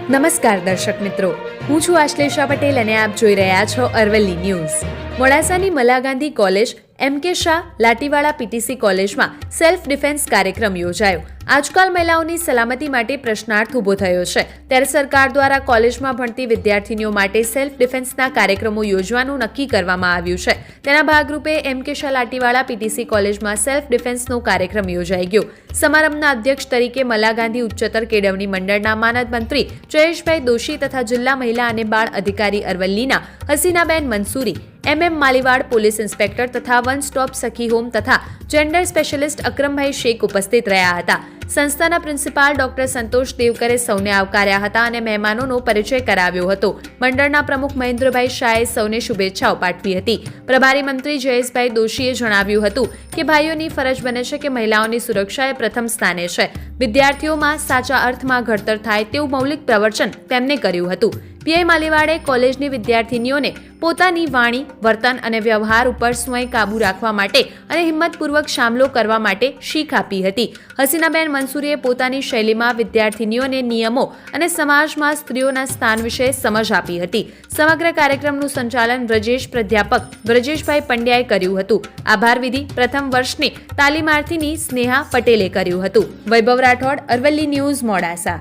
નમસ્કાર દર્શક મિત્રો, હું છું આશ્લેષા પટેલ અને આપ જોઈ રહ્યા છો અરવલ્લી ન્યૂઝ. મોડાસાની Mala Gandhi college, M K. Shah Lativala PTC કોલેજમાં સેલ્ફ ડિફેન્સ કાર્યક્રમ યોજાયો. આજકાલ મહિલાઓની સલામતી માટે પ્રશ્નાર્થ ઊભો થયો છે, ત્યારે સરકાર દ્વારા કોલેજમાં ભણતી વિદ્યાર્થીનીઓ માટે સેલ્ફ ડિફેન્સના કાર્યક્રમો યોજવાનું નક્કી કરવામાં આવ્યું છે. તેના ભાગરૂપે એમ.કે. શાહ લાટીવાળા પીટીસી કોલેજમાં સેલ્ફ ડિફેન્સનો કાર્યક્રમ યોજાઈ ગયો. સમારંભના અધ્યક્ષ તરીકે મલા ગાંધી ઉચ્ચતર કેળવણી મંડળના માનદ મંત્રી જયેશભાઈ દોશી તથા જિલ્લા મહિલા અને બાળ અધિકારી અરવલ્લીના હસીનાબેન મંસૂરી, એમ.એમ. માલીવાડ પોલીસ ઇન્સ્પેક્ટર તથા વન સ્ટોપ સખી હોમ તથા જેન્ડર સ્પેશિયલિસ્ટ અકરમભાઈ શેખ ઉપસ્થિત રહ્યા હતા. સંસ્થાના પ્રિન્સિપાલ ડોક્ટર સંતોષ દેવકરે સૌને આવકાર્યા હતા અને મહેમાનોનો પરિચય કરાવ્યો હતો. મંડળના પ્રમુખ મહેન્દ્રભાઈ શાહે સૌને શુભેચ્છાઓ પાઠવી હતી. પ્રભારી મંત્રી જયેશભાઈ દોશીએ જણાવ્યું હતું કે ભાઈઓની ફરજ બને છે કે મહિલાઓની સુરક્ષા એ પ્રથમ સ્થાને છે. વિદ્યાર્થીઓમાં સાચા અર્થમાં ઘડતર થાય તેવું મૌલિક પ્રવચન તેમને કર્યું હતું. પીઆઈ માલીવાડે કોલેજની વિદ્યાર્થીનીઓને પોતાની વાણી, વર્તન અને વ્યવહાર ઉપર સ્વયં કાબૂ રાખવા માટે અને હિંમતપૂર્વક સામલો કરવા માટે શીખ આપી હતી. હસીનાબેન મંસૂરીએ પોતાની શૈલીમાં વિદ્યાર્થીનીઓને નિયમો અને સમાજમાં સ્ત્રીઓના સ્થાન વિશે સમજ આપી હતી. સમગ્ર કાર્યક્રમનું સંચાલન પ્રાધ્યાપક બ્રજેશભાઈ પંડ્યાએ કર્યું હતું. આભાર વિધિ પ્રથમ વર્ષની તાલીમાર્થીની સ્નેહા પટેલે કર્યું હતું. વૈભવ રાઠોડ, અરવલ્લી ન્યૂઝ, મોડાસા.